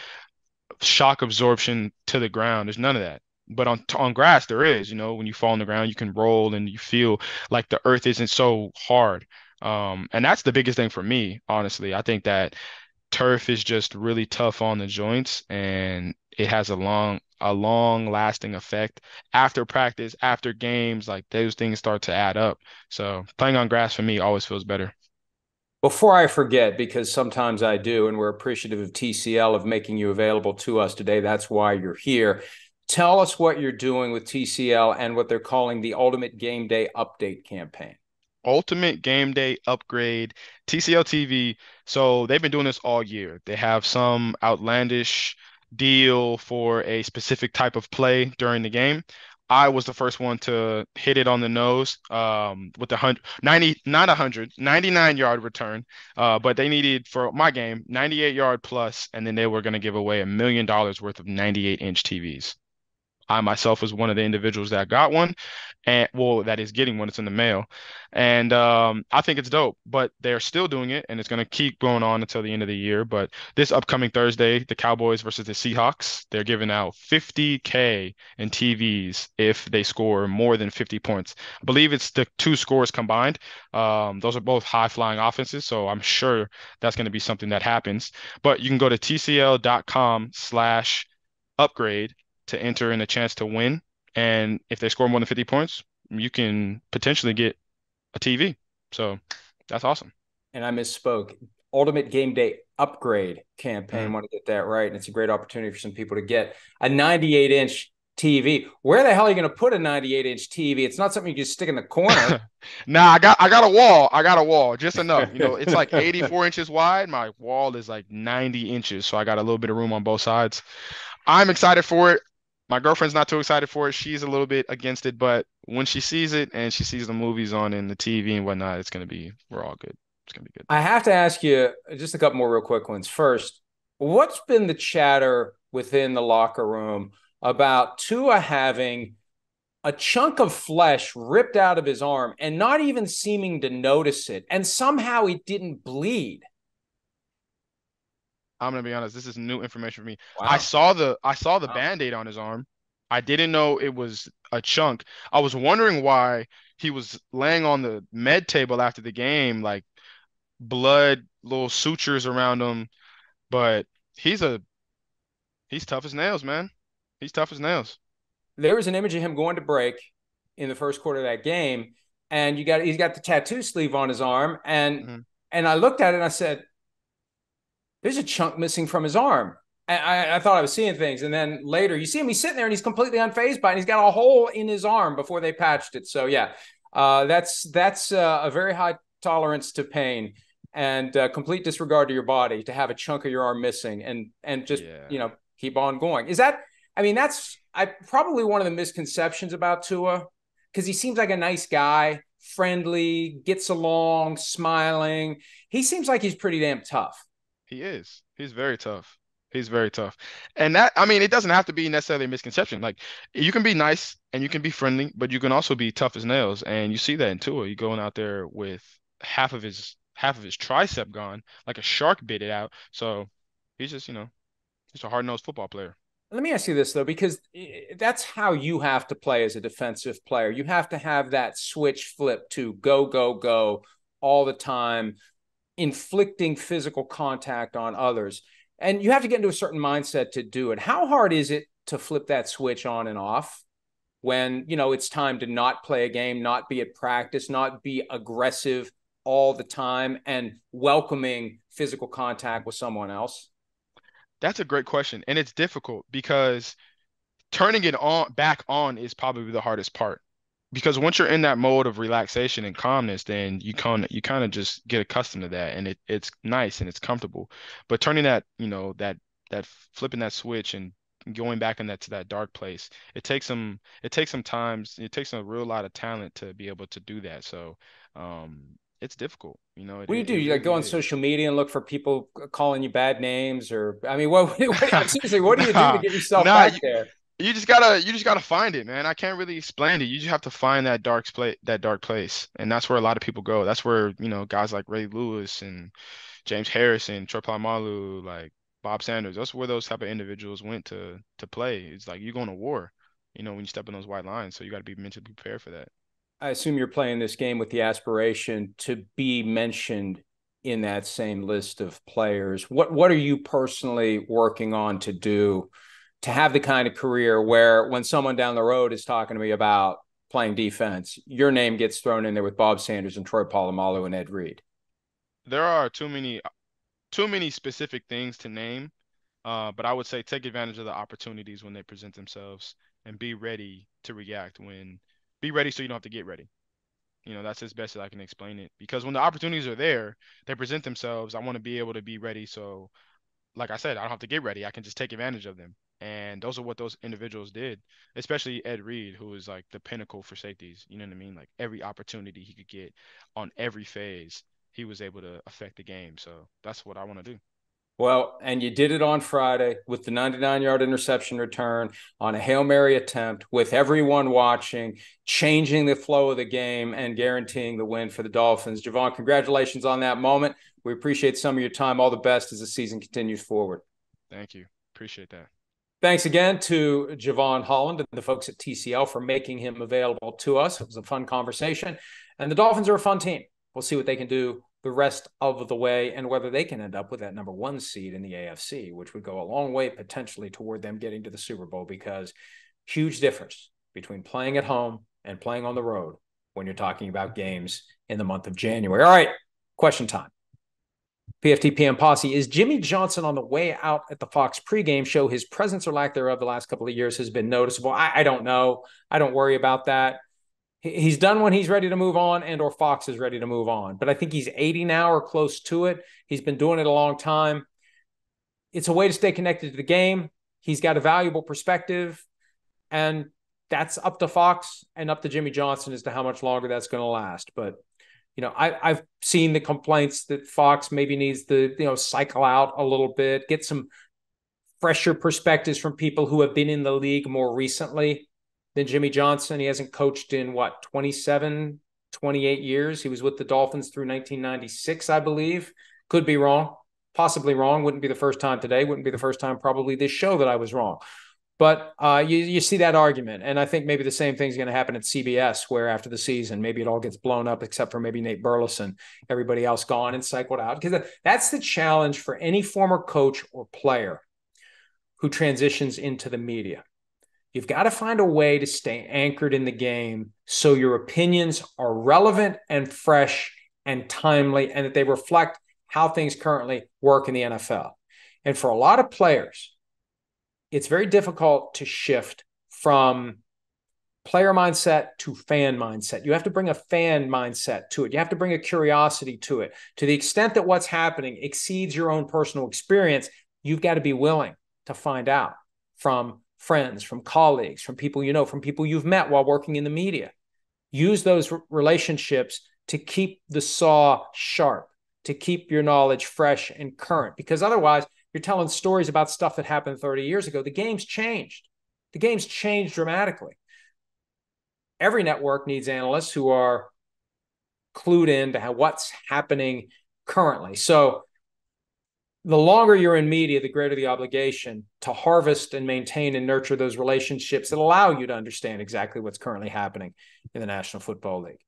shock absorption to the ground. There's none of that. But on grass, there is. When you fall on the ground, you can roll and you feel like the earth isn't so hard. And that's the biggest thing for me, honestly. I think that turf is just really tough on the joints and it has a long lasting effect after practice, after games, like those things start to add up. So playing on grass for me always feels better. Before I forget, because sometimes I do, and we're appreciative of TCL of making you available to us today. That's why you're here. Tell us what you're doing with TCL and what they're calling the Ultimate Game Day Update campaign. Ultimate Game Day Upgrade, TCL TV. So they've been doing this all year. They have some outlandish deal for a specific type of play during the game. I was the first one to hit it on the nose with the 90, not 100, 99-yard return. But they needed for my game 98-yard plus, and then they were going to give away $1 million worth of 98-inch TVs. I myself was one of the individuals that got one, and well, that is getting one. It's in the mail, and I think it's dope. But they're still doing it, and it's going to keep going on until the end of the year. But this upcoming Thursday, the Cowboys versus the Seahawks, they're giving out 50K in TVs if they score more than 50 points. I believe it's the two scores combined. Those are both high-flying offenses, so I'm sure that's going to be something that happens. But you can go to tcl.com/upgrade to enter in a chance to win. And if they score more than 50 points, you can potentially get a TV. So that's awesome. And I misspoke. Ultimate Game Day Upgrade campaign. Mhm. Want to get that right. And it's a great opportunity for some people to get a 98-inch TV. Where the hell are you going to put a 98-inch TV? It's not something you just stick in the corner. Nah, I got a wall. I got a wall just enough. It's like 84 inches wide. My wall is like 90 inches. So I got a little bit of room on both sides. I'm excited for it. My girlfriend's not too excited for it. She's a little bit against it, but when she sees it and she sees the movies on in the TV and whatnot, we're all good. It's gonna be good. I have to ask you just a couple more real quick ones. First, what's been the chatter within the locker room about Tua having a chunk of flesh ripped out of his arm and not even seeming to notice it, and somehow he didn't bleed? I'm gonna be honest, this is new information for me. I Wow. saw the Wow. Band-Aid on his arm. I didn't know it was a chunk. I was wondering why he was laying on the med table after the game, like blood, little sutures around him, but he's a he's tough as nails, man. He's tough as nails. There was an image of him going to break in the first quarter of that game, and he's got the tattoo sleeve on his arm, and Mhm. I looked at it and I said, there's a chunk missing from his arm. I thought I was seeing things. And then later you see him, he's sitting there and he's completely unfazed by it. And he's got a hole in his arm before they patched it. So yeah, that's a very high tolerance to pain and complete disregard to your body to have a chunk of your arm missing and just, Yeah. keep on going. That's probably one of the misconceptions about Tua, because he seems like a nice guy, friendly, gets along, smiling. He seems like he's pretty damn tough. He is. He's very tough. He's very tough. And that, I mean, it doesn't have to be necessarily a misconception. Like you can be nice and you can be friendly, but you can also be tough as nails. And you see that in Tua. You going out there with half of his tricep gone, like a shark bit it out. So he's just, he's a hard-nosed football player. Let me ask you this, though, because that's how you have to play as a defensive player. You have to have that switch flip to go, go, go all the time, inflicting physical contact on others. And you have to get into a certain mindset to do it. How hard is it to flip that switch on and off when, it's time to not play a game, not be at practice, not be aggressive all the time and welcoming physical contact with someone else? That's a great question. And it's difficult because turning it on back on is probably the hardest part. because once you're in that mode of relaxation and calmness, then you kind of just get accustomed to that, and it's nice and it's comfortable. But turning that, that flipping that switch and going back in that to that dark place, it takes some times, it takes a real lot of talent to be able to do that. So, it's difficult. It What do you do? it You like go really on is. social media and look for people calling you bad names, or I mean, seriously, what do you do to Nah, get yourself nah, back you, there? you just gotta find it, man. I can't really explain it. You just have to find that dark place. And that's where a lot of people go. That's where, guys like Ray Lewis and James Harrison, Troy Polamalu, like Bob Sanders, that's where those type of individuals went to play. It's like you're going to war, when you step in those white lines. So you got to be mentally prepared for that. I assume you're playing this game with the aspiration to be mentioned in that same list of players. What are you personally working on to do to have the kind of career where when someone down the road is talking to me about playing defense, your name gets thrown in there with Bob Sanders and Troy Polamalu and Ed Reed? There are too many specific things to name, but I would say take advantage of the opportunities when they present themselves and be ready to react be ready so you don't have to get ready. That's as best as I can explain it. Because when the opportunities are there, they present themselves. I want to be able to be ready. So, like I said, I don't have to get ready. I can just take advantage of them. And those are what those individuals did, especially Ed Reed, who is like the pinnacle for safeties. You know what I mean? Like every opportunity he could get on every phase, he was able to affect the game. So that's what I want to do. Well, and you did it on Friday with the 99-yard interception return on a Hail Mary attempt with everyone watching, changing the flow of the game and guaranteeing the win for the Dolphins. Jevon, congratulations on that moment. We appreciate some of your time. All the best as the season continues forward. Thank you. Appreciate that. Thanks again to Jevon Holland and the folks at TCL for making him available to us. It was a fun conversation. And the Dolphins are a fun team. We'll see what they can do the rest of the way and whether they can end up with that number one seed in the AFC, which would go a long way potentially toward them getting to the Super Bowl, because huge difference between playing at home and playing on the road when you're talking about games in the month of January. All right, question time. PFTPM posse, is Jimmy Johnson on the way out at the Fox pregame show? His presence or lack thereof the last couple of years has been noticeable. I don't know. I don't worry about that. He's done when he's ready to move on, and or Fox is ready to move on. But I think he's 80 now or close to it. He's been doing it a long time. It's a way to stay connected to the game. He's got a valuable perspective, and that's up to Fox and up to Jimmy Johnson as to how much longer that's going to last. But I've seen the complaints that Fox maybe needs to, cycle out a little bit, get some fresher perspectives from people who have been in the league more recently than Jimmy Johnson. He hasn't coached in 27, 28 years. He was with the Dolphins through 1996, I believe. Could be wrong, possibly wrong. Wouldn't be the first time today. Wouldn't be the first time probably this show that I was wrong. But you see that argument. And I think maybe the same thing's going to happen at CBS, where after the season, maybe it all gets blown up, except for maybe Nate Burleson, everybody else gone and cycled out. Because that's the challenge for any former coach or player who transitions into the media. You've got to find a way to stay anchored in the game so your opinions are relevant and fresh and timely, and that they reflect how things currently work in the NFL. And for a lot of players, it's very difficult to shift from player mindset to fan mindset. You have to bring a fan mindset to it. You have to bring a curiosity to it. To the extent that what's happening exceeds your own personal experience, you've got to be willing to find out from friends, from colleagues, from people from people you've met while working in the media. Use those relationships to keep the saw sharp, to keep your knowledge fresh and current, because otherwise you're telling stories about stuff that happened 30 years ago. The game's changed. The game's changed dramatically. Every network needs analysts who are clued in to what's happening currently. So the longer you're in media, the greater the obligation to harvest and maintain and nurture those relationships that allow you to understand exactly what's currently happening in the National Football League.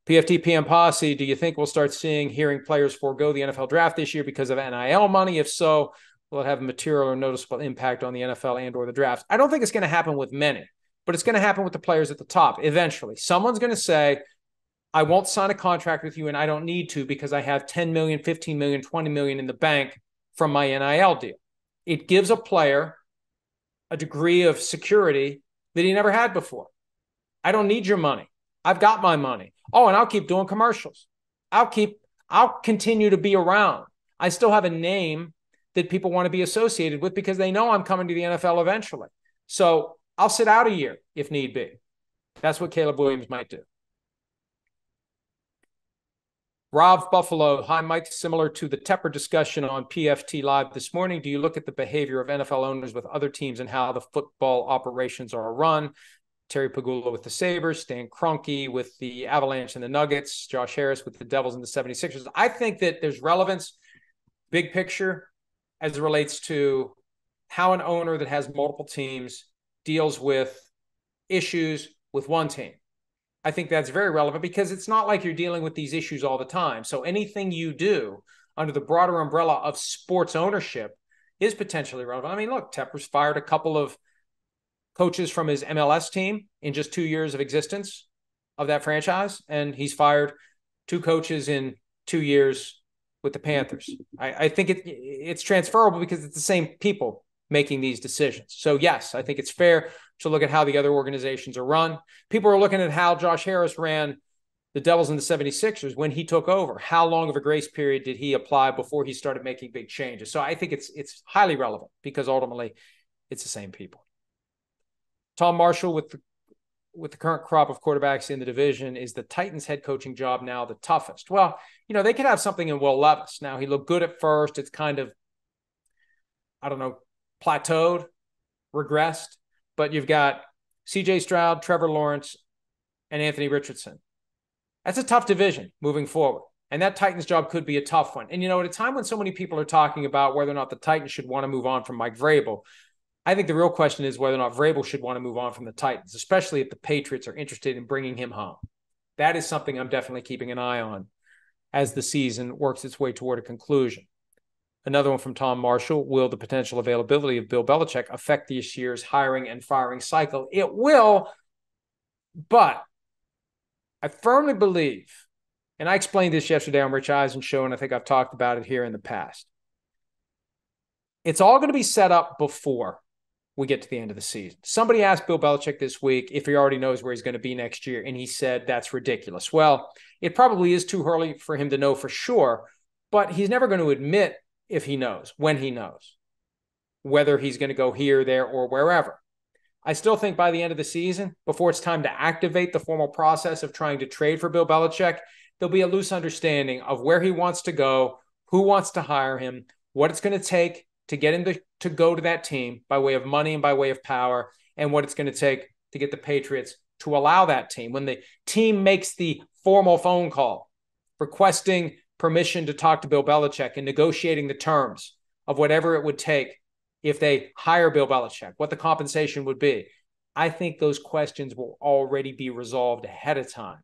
PFTPM posse, do you think we'll start hearing players forego the NFL draft this year because of NIL money? If so, will it have a material or noticeable impact on the NFL and or the draft? I don't think it's going to happen with many, but it's going to happen with the players at the top eventually. Someone's going to say, I won't sign a contract with you and I don't need to because I have 10 million, 15 million, 20 million in the bank from my NIL deal. It gives a player a degree of security that he never had before. I don't need your money. I've got my money. Oh, and I'll keep doing commercials. I'll continue to be around. I still have a name that people want to be associated with because they know I'm coming to the NFL eventually. So I'll sit out a year if need be. That's what Caleb Williams might do. Rob Buffalo, hi, Mike. Similar to the Tepper discussion on PFT Live this morning, do you look at the behavior of NFL owners with other teams and how the football operations are run? Terry Pagula with the Sabres, Stan Kroenke with the Avalanche and the Nuggets, Josh Harris with the Devils and the 76ers. I think that there's relevance, big picture, as it relates to how an owner that has multiple teams deals with issues with one team. I think that's very relevant because it's not like you're dealing with these issues all the time. So anything you do under the broader umbrella of sports ownership is potentially relevant. I mean, look, Tepper's fired a couple of coaches from his MLS team in just 2 years of existence of that franchise, and he's fired 2 coaches in 2 years with the Panthers. I think it's transferable because it's the same people making these decisions. So yes, I think it's fair to look at how the other organizations are run. People are looking at how Josh Harris ran the Devils and the 76ers when he took over. How long of a grace period did he apply before he started making big changes? So I think it's highly relevant because ultimately it's the same people. Tom Marshall with the current crop of quarterbacks in the division, is the Titans head coaching job now the toughest? Well, they could have something in Will Levis. Now, he looked good at first. It's kind of, plateaued, regressed. But you've got C.J. Stroud, Trevor Lawrence, and Anthony Richardson. That's a tough division moving forward. And that Titans job could be a tough one. And, at a time when so many people are talking about whether or not the Titans should want to move on from Mike Vrabel, I think the real question is whether or not Vrabel should want to move on from the Titans, especially if the Patriots are interested in bringing him home. That is something I'm definitely keeping an eye on as the season works its way toward a conclusion. Another one from Tom Marshall, will the potential availability of Bill Belichick affect this year's hiring and firing cycle? It will, but I firmly believe, and I explained this yesterday on Rich Eisen's show, and I think I've talked about it here in the past, it's all going to be set up before we get to the end of the season. Somebody asked Bill Belichick this week if he already knows where he's going to be next year, and he said that's ridiculous. Well, it probably is too early for him to know for sure, but he's never going to admit if he knows, when he knows, whether he's going to go here, there, or wherever. I still think by the end of the season, before it's time to activate the formal process of trying to trade for Bill Belichick, there'll be a loose understanding of where he wants to go, who wants to hire him, what it's going to take to get him to go to that team by way of money and by way of power, and what it's going to take to get the Patriots to allow that team. When the team makes the formal phone call requesting permission to talk to Bill Belichick and negotiating the terms of whatever it would take if they hire Bill Belichick, what the compensation would be, I think those questions will already be resolved ahead of time,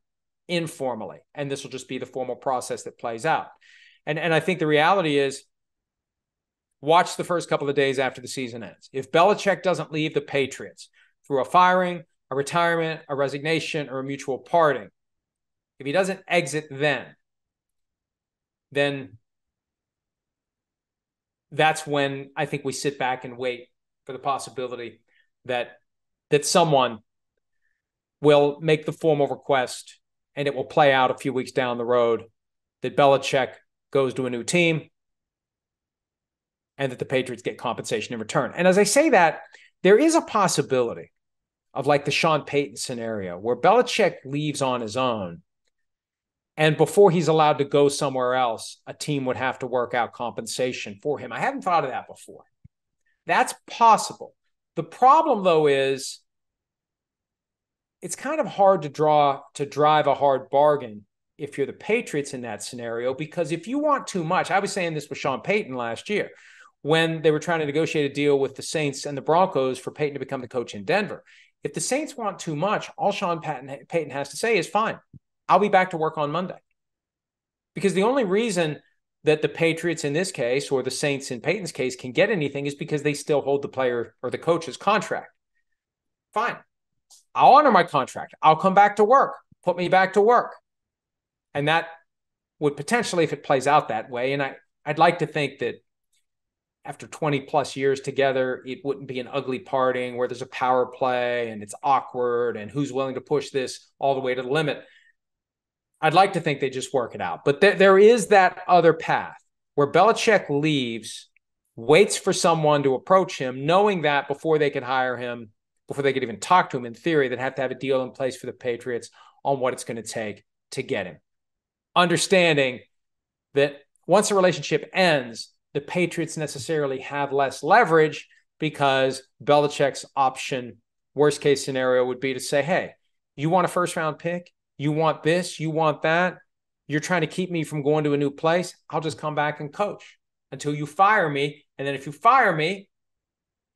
informally, and this will just be the formal process that plays out. And I think the reality is, watch the first couple of days after the season ends. If Belichick doesn't leave the Patriots through a firing, a retirement, a resignation, or a mutual parting, if he doesn't exit then that's when I think we sit back and wait for the possibility that someone will make the formal request and it will play out a few weeks down the road that Belichick goes to a new team and that the Patriots get compensation in return. And as I say that, there is a possibility of like the Sean Payton scenario where Belichick leaves on his own, and before he's allowed to go somewhere else, a team would have to work out compensation for him. I haven't thought of that before. That's possible. The problem, though, is it's kind of hard to drive a hard bargain if you're the Patriots in that scenario, because if you want too much, I was saying this with Sean Payton last year when they were trying to negotiate a deal with the Saints and the Broncos for Payton to become the coach in Denver. If the Saints want too much, all Sean Payton has to say is, fine, I'll be back to work on Monday. Because the only reason that the Patriots in this case, or the Saints in Payton's case, can get anything is because they still hold the player or the coach's contract. Fine. I'll honor my contract. I'll come back to work. Put me back to work. And that would potentially, if it plays out that way, and I'd like to think that after 20 plus years together, it wouldn't be an ugly parting where there's a power play and it's awkward and who's willing to push this all the way to the limit. I'd like to think they just work it out. But there is that other path where Belichick leaves, waits for someone to approach him, knowing that before they could hire him, before they could even talk to him, in theory, they'd have to have a deal in place for the Patriots on what it's going to take to get him. Understanding that once a relationship ends, the Patriots necessarily have less leverage because Belichick's option, worst case scenario, would be to say, hey, you want a first round pick? You want this? You want that? You're trying to keep me from going to a new place? I'll just come back and coach until you fire me. And then if you fire me,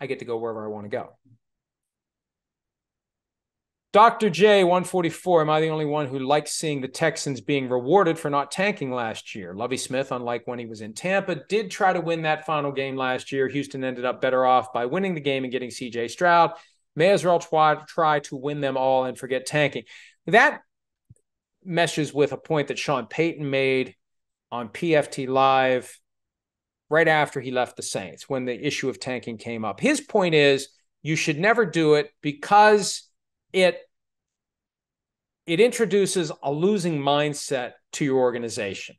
I get to go wherever I want to go. Dr. J, 144, am I the only one who likes seeing the Texans being rewarded for not tanking last year? Lovie Smith, unlike when he was in Tampa, did try to win that final game last year. Houston ended up better off by winning the game and getting C.J. Stroud. May as well try to win them all and forget tanking. That meshes with a point that Sean Payton made on PFT Live right after he left the Saints when the issue of tanking came up. His point is you should never do it because it introduces a losing mindset to your organization.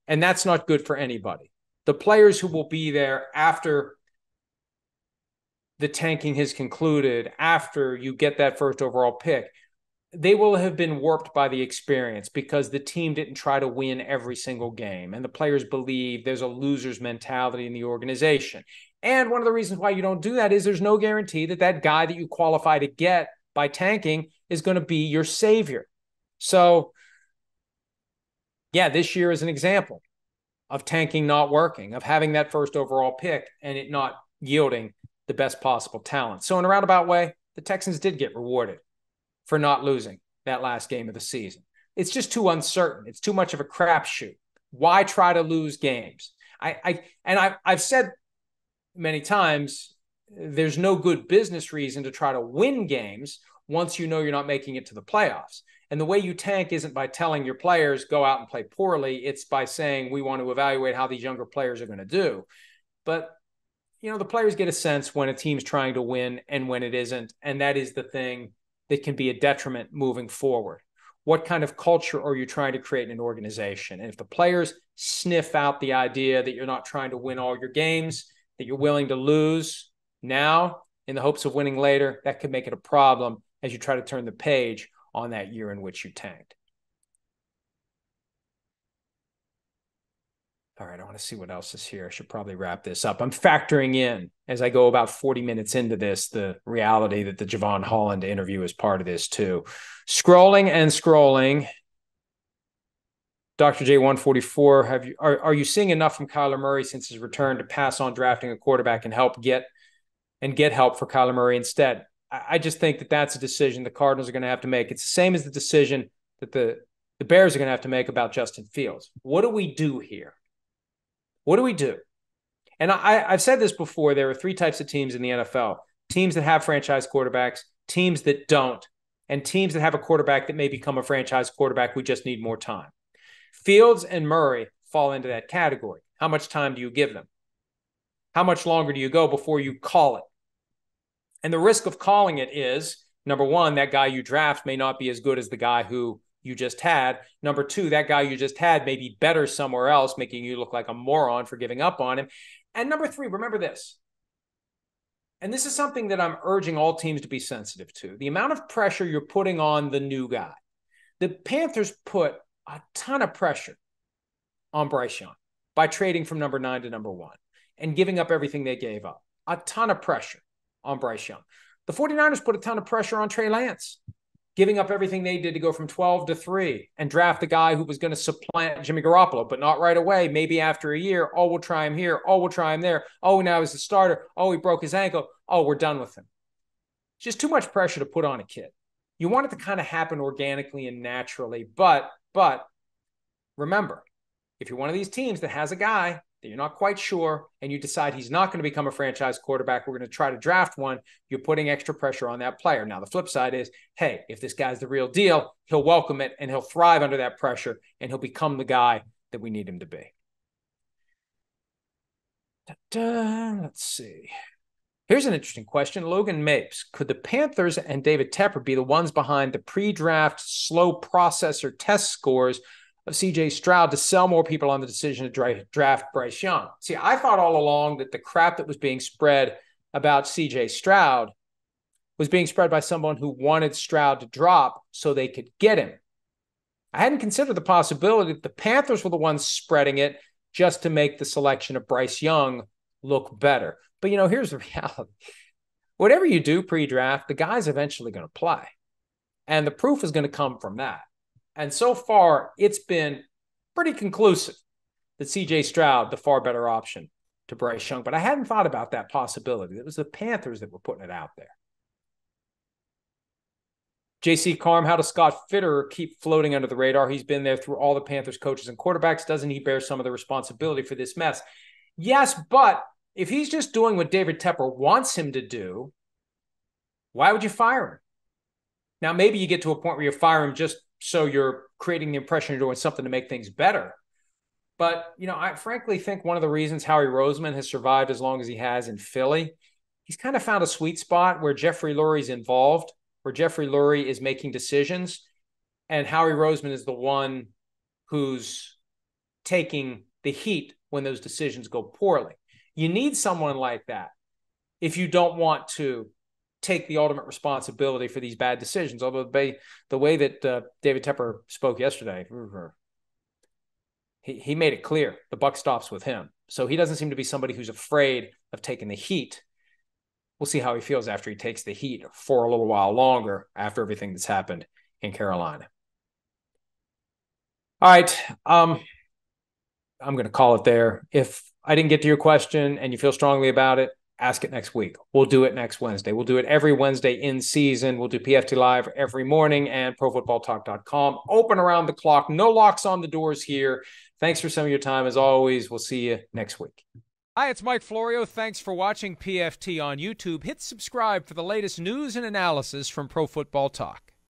And that's not good for anybody. The players who will be there after the tanking has concluded, after you get that first overall pick, they will have been warped by the experience because the team didn't try to win every single game. And the players believe there's a loser's mentality in the organization. And one of the reasons why you don't do that is there's no guarantee that that guy that you qualify to get by tanking is going to be your savior. So, yeah, this year is an example of tanking not working, of having that first overall pick and it not yielding the best possible talent. So in a roundabout way, the Texans did get rewarded for not losing that last game of the season. It's just too uncertain. It's too much of a crapshoot. Why try to lose games? I've said many times, there's no good business reason to try to win games once you know you're not making it to the playoffs. And the way you tank isn't by telling your players, go out and play poorly. It's by saying, we want to evaluate how these younger players are going to do. But, the players get a sense when a team's trying to win and when it isn't. And that is the thing that can be a detriment moving forward. What kind of culture are you trying to create in an organization? And if the players sniff out the idea that you're not trying to win all your games, that you're willing to lose now in the hopes of winning later, that could make it a problem as you try to turn the page on that year in which you tanked. All right, I want to see what else is here. I should probably wrap this up. I'm factoring in, as I go about 40 minutes into this, the reality that the Jevon Holland interview is part of this too. Scrolling. Dr. J 144, are you seeing enough from Kyler Murray since his return to pass on drafting a quarterback and get help for Kyler Murray instead? I just think that that's a decision the Cardinals are going to have to make. It's the same as the decision that the Bears are going to have to make about Justin Fields. What do we do here? What do we do? And I've said this before. There are three types of teams in the NFL: teams that have franchise quarterbacks, teams that don't, and teams that have a quarterback that may become a franchise quarterback. We just need more time. Fields and Murray fall into that category. How much time do you give them? How much longer do you go before you call it? And the risk of calling it is, number one, that guy you draft may not be as good as the guy who you just had. Number two, that guy you just had may be better somewhere else, making you look like a moron for giving up on him. And number three, remember this. And this is something that I'm urging all teams to be sensitive to. The amount of pressure you're putting on the new guy. The Panthers put a ton of pressure on Bryce Young by trading from number 9 to number 1 and giving up everything they gave up. A ton of pressure on Bryce Young. The 49ers put a ton of pressure on Trey Lance, giving up everything they did to go from 12 to 3 and draft the guy who was going to supplant Jimmy Garoppolo, but not right away, maybe after a year. Oh, we'll try him here. Oh, we'll try him there. Oh, now he's the starter. Oh, he broke his ankle. Oh, we're done with him. It's just too much pressure to put on a kid. You want it to kind of happen organically and naturally, but remember, if you're one of these teams that has a guy that you're not quite sure and you decide he's not going to become a franchise quarterback, we're going to try to draft one, you're putting extra pressure on that player. Now, the flip side is, hey, if this guy's the real deal, he'll welcome it and he'll thrive under that pressure and he'll become the guy that we need him to be. Let's see. Here's an interesting question. Logan Mapes, could the Panthers and David Tepper be the ones behind the pre-draft slow processor test scores of C.J. Stroud to sell more people on the decision to draft Bryce Young? See, I thought all along that the crap that was being spread about C.J. Stroud was being spread by someone who wanted Stroud to drop so they could get him. I hadn't considered the possibility that the Panthers were the ones spreading it just to make the selection of Bryce Young look better. But, here's the reality. Whatever you do pre-draft, the guy's eventually going to play. And the proof is going to come from that. And so far, it's been pretty conclusive that C.J. Stroud, the far better option to Bryce Young. But I hadn't thought about that possibility. It was the Panthers that were putting it out there. JC Carm, how does Scott Fitterer keep floating under the radar? He's been there through all the Panthers coaches and quarterbacks. Doesn't he bear some of the responsibility for this mess? Yes, but if he's just doing what David Tepper wants him to do, why would you fire him? Now, maybe you get to a point where you fire him just so you're creating the impression you're doing something to make things better. But, I frankly think one of the reasons Howie Roseman has survived as long as he has in Philly, he's kind of found a sweet spot where Jeffrey Lurie's involved, where Jeffrey Lurie is making decisions, and Howie Roseman is the one who's taking the heat when those decisions go poorly. You need someone like that if you don't want to take the ultimate responsibility for these bad decisions. Although the way that David Tepper spoke yesterday, he made it clear the buck stops with him. So he doesn't seem to be somebody who's afraid of taking the heat. We'll see how he feels after he takes the heat for a little while longer after everything that's happened in Carolina. All right. I'm going to call it there. If I didn't get to your question and you feel strongly about it, ask it next week. We'll do it next Wednesday. We'll do it every Wednesday in season. We'll do PFT Live every morning and ProFootballTalk.com. Open around the clock. No locks on the doors here. Thanks for some of your time. As always, we'll see you next week. Hi, it's Mike Florio. Thanks for watching PFT on YouTube. Hit subscribe for the latest news and analysis from Pro Football Talk.